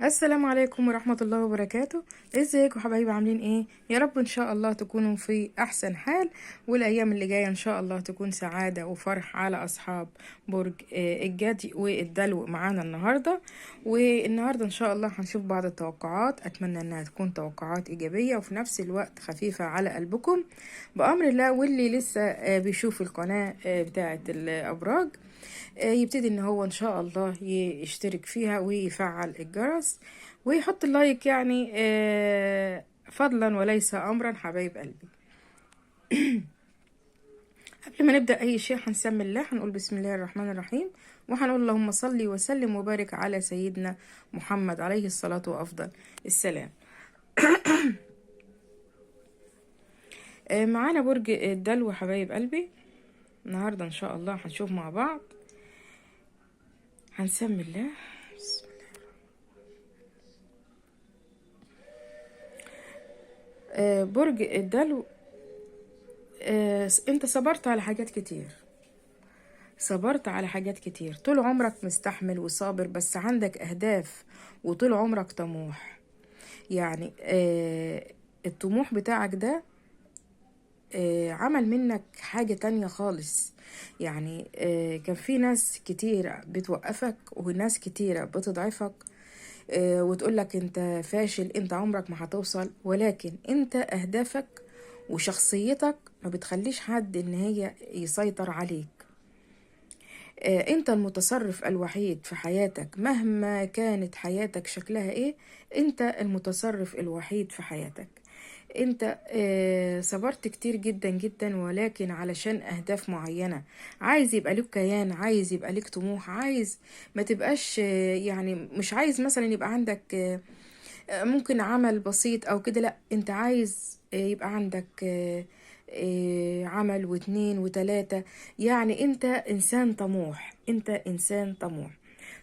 السلام عليكم ورحمة الله وبركاته. ازيكم حبايبي؟ عاملين ايه؟ يا رب ان شاء الله تكونوا في احسن حال، والايام اللي جاية ان شاء الله تكون سعادة وفرح على اصحاب برج الجدي والدلو معانا النهاردة. والنهاردة ان شاء الله هنشوف بعض التوقعات، اتمنى انها تكون توقعات ايجابية وفي نفس الوقت خفيفة على قلبكم بأمر الله. واللي لسه بيشوف القناة بتاعة الابراج يبتدي ان هو ان شاء الله يشترك فيها ويفعل الجرس ويحط اللايك، يعني فضلا وليس امرا حبايب قلبي. قبل ما نبدأ اي شيء هنسمي الله، هنقول بسم الله الرحمن الرحيم، وهنقول اللهم صل وسلم وبارك على سيدنا محمد عليه الصلاة وافضل السلام. معانا برج الدلو حبايب قلبي. النهاردة ان شاء الله هنشوف مع بعض، هنسمي الله. برج الدلو، انت صبرت على حاجات كتير، صبرت على حاجات كتير طول عمرك مستحمل وصابر، بس عندك اهداف وطول عمرك طموح. يعني الطموح بتاعك ده عمل منك حاجة تانية خالص. يعني كان في ناس كتيرة بتوقفك وناس كتيرة بتضعفك وتقولك انت فاشل، انت عمرك ما هتوصل، ولكن انت اهدافك وشخصيتك ما بتخليش حد ان هي يسيطر عليك. انت المتصرف الوحيد في حياتك مهما كانت حياتك شكلها ايه، انت المتصرف الوحيد في حياتك. انت صبرت كتير جدا جدا، ولكن علشان اهداف معينة. عايز يبقى لك كيان، عايز يبقى لك طموح، عايز ما تبقاش يعني مش عايز مثلا يبقى عندك ممكن عمل بسيط او كده، لا انت عايز يبقى عندك عمل واتنين وتلاتة. يعني انت انسان طموح، انت انسان طموح.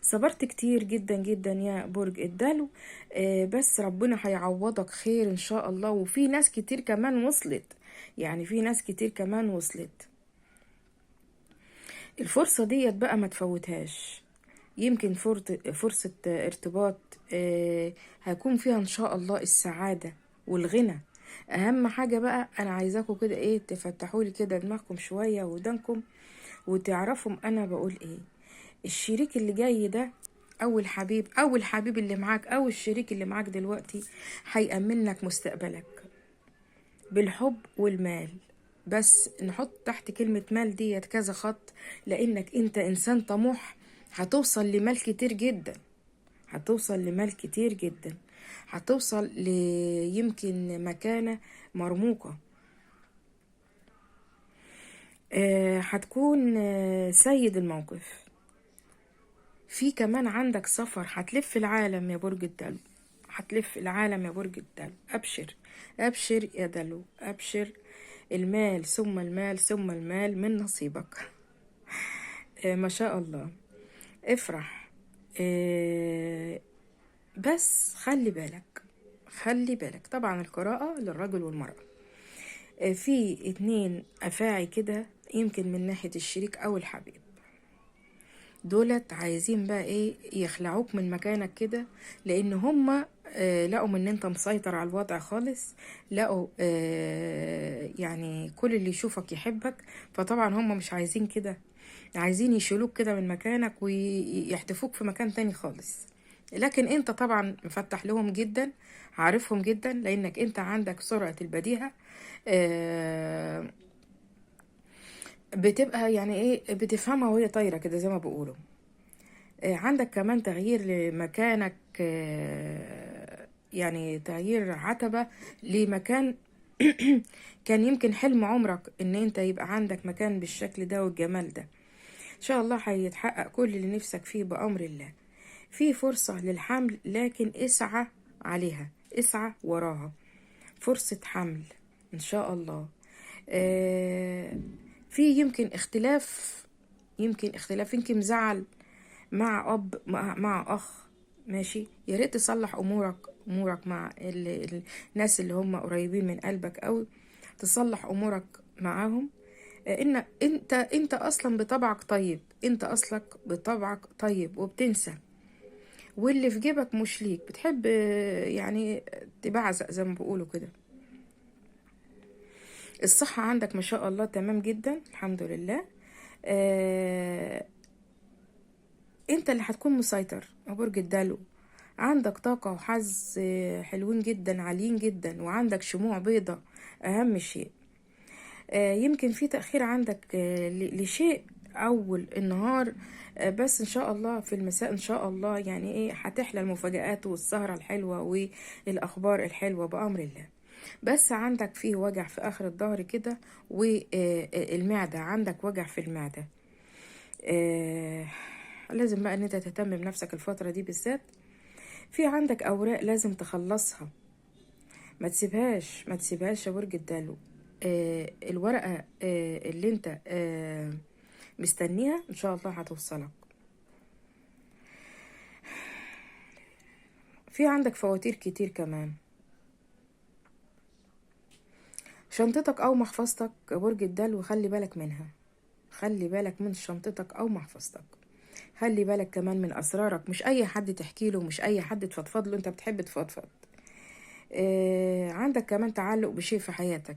صبرت كتير جدا جدا يا برج الدلو، بس ربنا هيعوضك خير ان شاء الله. وفي ناس كتير كمان وصلت، يعني في ناس كتير كمان وصلت. الفرصة ديت بقى ما تفوتهاش. يمكن فرصة ارتباط هيكون فيها ان شاء الله السعادة والغنى. اهم حاجة بقى انا عايزاكم كده ايه، تفتحوا لي كده دماغكم شوية ودانكم وتعرفوا انا بقول ايه. الشريك اللي جاي ده، او الحبيب او الحبيب اللي معاك او الشريك اللي معاك دلوقتي، هيأمن لك مستقبلك بالحب والمال. بس نحط تحت كلمة مال ديت كذا خط، لانك انت انسان طموح. هتوصل لمال كتير جدا، هتوصل لمال كتير جدا، هتوصل يمكن مكانة مرموقة. هتكون سيد الموقف. في كمان عندك سفر، هتلف العالم يا برج الدلو، هتلف العالم يا برج الدلو. أبشر، أبشر يا دلو، أبشر. المال ثم المال ثم المال من نصيبك. ما شاء الله، افرح. آه بس خلي بالك، خلي بالك طبعا القراءة للرجل والمرأة. في اتنين أفاعي كده، يمكن من ناحية الشريك أو الحبيب، دولت عايزين بقى ايه يخلعوك من مكانك كده، لان هما لقوا ان انت مسيطر على الوضع خالص. لقوا يعني كل اللي يشوفك يحبك، فطبعا هما مش عايزين كده، عايزين يشيلوك كده من مكانك ويحتفوك في مكان تاني خالص. لكن انت طبعا مفتح لهم جدا، عارفهم جدا، لانك انت عندك سرعة البديهة. آه، بتبقى يعني ايه بتفهمها وهي طايرة كده زي ما بيقولوا. عندك كمان تغيير لمكانك، يعني تغيير عتبة لمكان كان يمكن حلم عمرك ان انت يبقى عندك مكان بالشكل ده والجمال ده. ان شاء الله هيتحقق كل اللي نفسك فيه بأمر الله. في فرصة للحمل، لكن اسعى عليها، اسعى وراها. فرصة حمل ان شاء الله. في يمكن اختلاف، يمكن اختلاف، يمكن زعل مع اب مع اخ. ماشي، يا ريت تصلح امورك مع الناس اللي هم قريبين من قلبك قوي، تصلح امورك معاهم. ان انت اصلا بطبعك طيب، انت اصلك بطبعك طيب وبتنسى. واللي في جيبك مش ليك، بتحب يعني تبعزق زي ما بيقولوا كده. الصحة عندك ما شاء الله تمام جدا الحمد لله. آه انت اللي هتكون مسيطر يا برج الدلو. عندك طاقة وحظ حلوين جدا عاليين جدا، وعندك شموع بيضة اهم شيء. يمكن في تأخير عندك لشيء أول النهار، بس إن شاء الله في المساء إن شاء الله يعني إيه هتحلى المفاجآت والسهرة الحلوة والأخبار الحلوة بأمر الله. بس عندك فيه وجع في آخر الظهر كده، والمعدة عندك وجع في المعدة. لازم بقى إن أنت تهتم بنفسك الفترة دي بالذات. في عندك أوراق لازم تخلصها، ما تسيبهاش ما تسيبهاش يا برج الدلو. الورقة اللي انت مستنيها ان شاء الله هتوصلك. في عندك فواتير كتير كمان. شنطتك او محفظتك يا برج الدلو خلي بالك منها، خلي بالك من شنطتك او محفظتك. خلي بالك كمان من اسرارك، مش اي حد تحكي له، مش اي حد تفضفض له، انت بتحب تفضفض. عندك كمان تعلق بشيء في حياتك.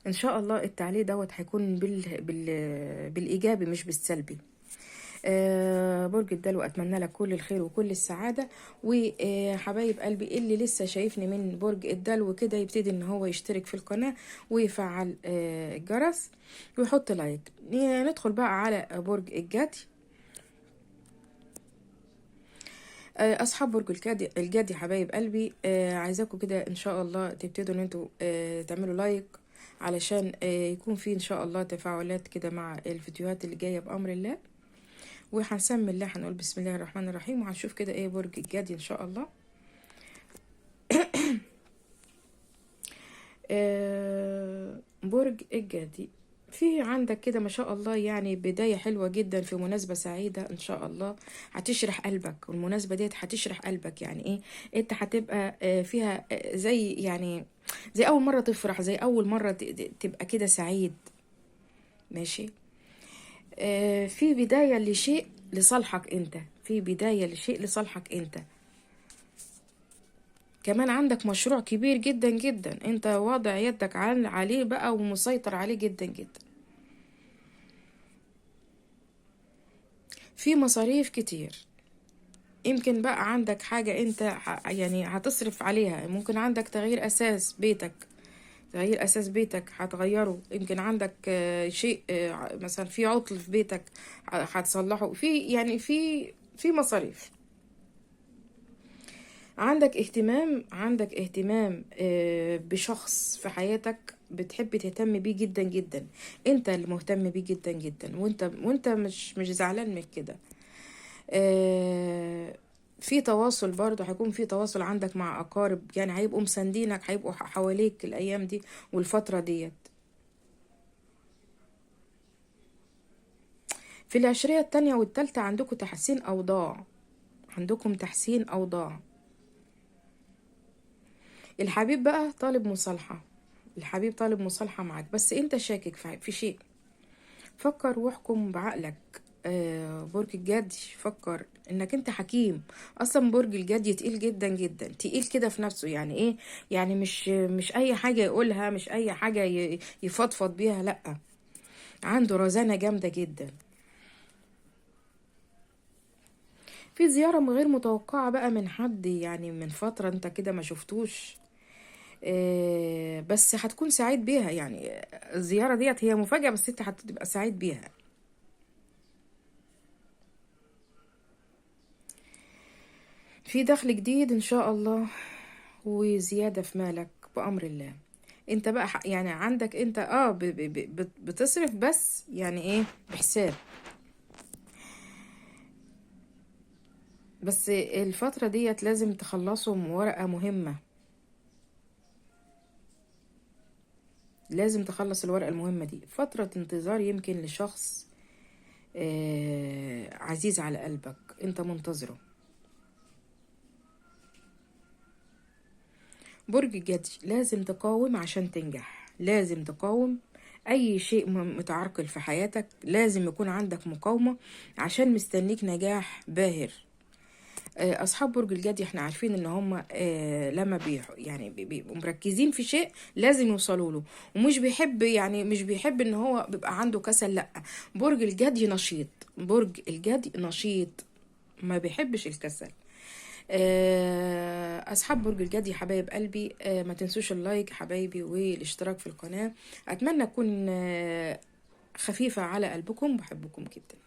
ان شاء الله التعليق دوت هيكون بالايجابي مش بالسلبي. برج الدلو اتمنى لك كل الخير وكل السعاده. وحبايب قلبي اللي لسه شايفني من برج الدلو كده يبتدي ان هو يشترك في القناه ويفعل الجرس ويحط لايك. ندخل بقى على برج الجدي. اصحاب برج الجدي حبايب قلبي، عايزاكم كده ان شاء الله تبتدوا ان انتوا تعملوا لايك علشان يكون في ان شاء الله تفاعلات كده مع الفيديوهات اللي جايه بامر الله. وهنسمي الله، هنقول بسم الله الرحمن الرحيم، وهنشوف كده ايه برج الجدي ان شاء الله. برج الجدي في عندك كده ما شاء الله يعني بداية حلوة جدا في مناسبة سعيدة ان شاء الله هتشرح قلبك، والمناسبة ديت هتشرح قلبك. يعني ايه؟ انت هتبقى فيها زي يعني زي اول مرة تفرح، زي اول مرة تبقى كده سعيد. ماشي. في بداية لشيء لصالحك انت، في بداية لشيء لصالحك انت. كمان عندك مشروع كبير جدا جدا انت واضع يدك عليه بقى ومسيطر عليه جدا جدا. في مصاريف كتير، يمكن بقى عندك حاجة انت يعني هتصرف عليها. ممكن عندك تغيير اساس بيتك، تغيير اساس بيتك هتغيره. يمكن عندك شيء مثلا في عطل في بيتك هتصلحه. في يعني في مصاريف. عندك اهتمام بشخص في حياتك بتحب تهتم بيه جدا جدا. انت اللي مهتم بيه جدا جدا، وانت مش زعلان من كده. في تواصل برضه، هيكون في تواصل عندك مع اقارب، يعني هيبقوا مساندينك، هيبقوا حواليك الايام دي والفترة ديت. في العشرية التانية والتالتة عندكم تحسين اوضاع، عندكم تحسين اوضاع. الحبيب بقى طالب مصالحة، الحبيب طالب مصالحة معاك، بس انت شاكك في شيء. فكر واحكم بعقلك. برج الجدي فكر انك انت حكيم. اصلا برج الجدي تقيل جدا جدا، تقيل كده في نفسه. يعني ايه؟ يعني مش اي حاجة يقولها، مش اي حاجة يفضفض بيها، لا، عنده رزانة جامدة جدا. في زيارة غير متوقعة بقى من حد، يعني من فترة انت كده ما شفتوش. بس هتكون سعيد بيها. يعني الزيارة ديت هي مفاجأة، بس انت هتبقى سعيد بيها. في دخل جديد ان شاء الله وزيادة في مالك بأمر الله. انت بقى يعني عندك انت بتصرف، بس يعني ايه بحساب. بس الفترة ديت لازم تخلصهم ورقة مهمة، لازم تخلص الورقة المهمة دي. فترة انتظار يمكن لشخص عزيز على قلبك انت منتظره. برج الجدي لازم تقاوم عشان تنجح، لازم تقاوم اي شيء متعرقل في حياتك، لازم يكون عندك مقاومة عشان مستنيك نجاح باهر. اصحاب برج الجدي احنا عارفين ان هم لما يعني بيبقوا مركزين في شيء لازم يوصلوا له، ومش بيحب يعني مش بيحب ان هو بيبقى عنده كسل، لا. برج الجدي نشيط، برج الجدي نشيط، ما بيحبش الكسل. اصحاب برج الجدي حبايب قلبي، ما تنسوش اللايك حبايبي والاشتراك في القناة. اتمنى اكون خفيفة على قلبكم، بحبكم جدا.